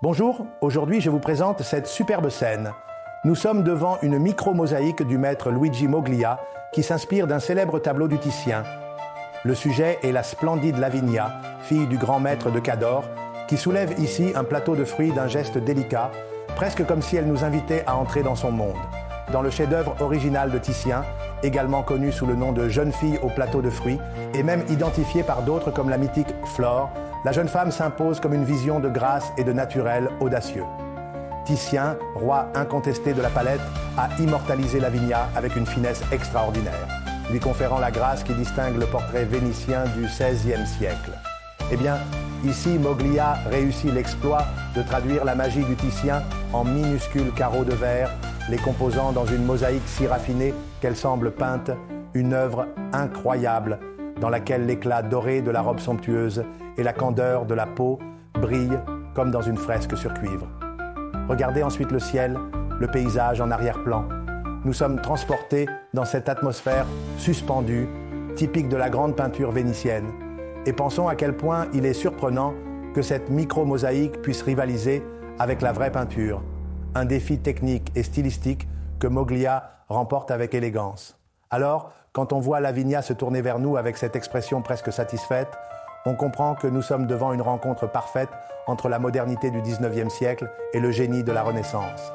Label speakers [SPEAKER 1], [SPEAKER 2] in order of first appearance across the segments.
[SPEAKER 1] Bonjour, aujourd'hui je vous présente cette superbe scène. Nous sommes devant une micro-mosaïque du maître Luigi Moglia qui s'inspire d'un célèbre tableau du Titien. Le sujet est la splendide Lavinia, fille du grand maître de Cadore, qui soulève ici un plateau de fruits d'un geste délicat, presque comme si elle nous invitait à entrer dans son monde. Dans le chef-d'œuvre original de Titien, également connu sous le nom de Jeune fille au plateau de fruits, et même identifié par d'autres comme la mythique Flore, la jeune femme s'impose comme une vision de grâce et de naturel audacieux. Titien, roi incontesté de la palette, a immortalisé Lavinia avec une finesse extraordinaire, lui conférant la grâce qui distingue le portrait vénitien du XVIe siècle. Eh bien, ici, Moglia réussit l'exploit de traduire la magie du Titien en minuscules carreaux de verre, les composant dans une mosaïque si raffinée qu'elle semble peinte, une œuvre incroyable dans laquelle l'éclat doré de la robe somptueuse et la candeur de la peau brillent comme dans une fresque sur cuivre. Regardez ensuite le ciel, le paysage en arrière-plan. Nous sommes transportés dans cette atmosphère suspendue, typique de la grande peinture vénitienne. Et pensons à quel point il est surprenant que cette micro-mosaïque puisse rivaliser avec la vraie peinture. Un défi technique et stylistique que Moglia remporte avec élégance. Alors, quand on voit Lavinia se tourner vers nous avec cette expression presque satisfaite, on comprend que nous sommes devant une rencontre parfaite entre la modernité du XIXe siècle et le génie de la Renaissance.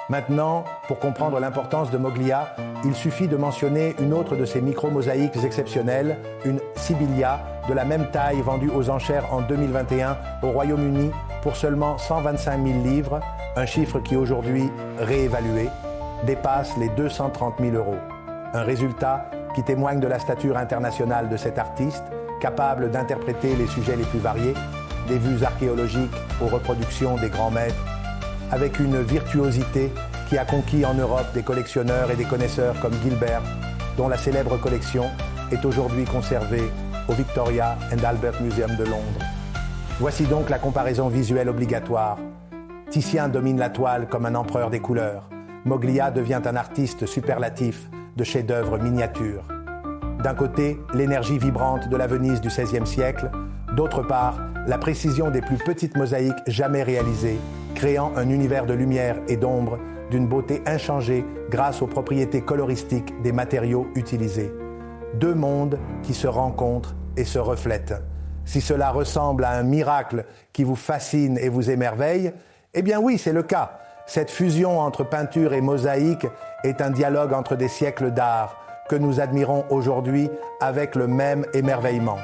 [SPEAKER 1] Maintenant, pour comprendre l'importance de Moglia, il suffit de mentionner une autre de ces micro-mosaïques exceptionnelles, une Sibylla, de la même taille vendue aux enchères en 2021 au Royaume-Uni pour seulement 125 000 livres, un chiffre qui aujourd'hui, réévalué, dépasse les 230 000 €. Un résultat qui témoigne de la stature internationale de cet artiste, capable d'interpréter les sujets les plus variés, des vues archéologiques aux reproductions des grands maîtres, avec une virtuosité qui a conquis en Europe des collectionneurs et des connaisseurs comme Gilbert, dont la célèbre collection est aujourd'hui conservée au Victoria and Albert Museum de Londres. Voici donc la comparaison visuelle obligatoire. Titien domine la toile comme un empereur des couleurs. Moglia devient un artiste superlatif de chefs-d'œuvre miniatures. D'un côté, l'énergie vibrante de la Venise du XVIe siècle, d'autre part, la précision des plus petites mosaïques jamais réalisées, créant un univers de lumière et d'ombre d'une beauté inchangée grâce aux propriétés coloristiques des matériaux utilisés. Deux mondes qui se rencontrent et se reflètent. Si cela ressemble à un miracle qui vous fascine et vous émerveille, eh bien oui, c'est le cas. Cette fusion entre peinture et mosaïque est un dialogue entre des siècles d'art que nous admirons aujourd'hui avec le même émerveillement.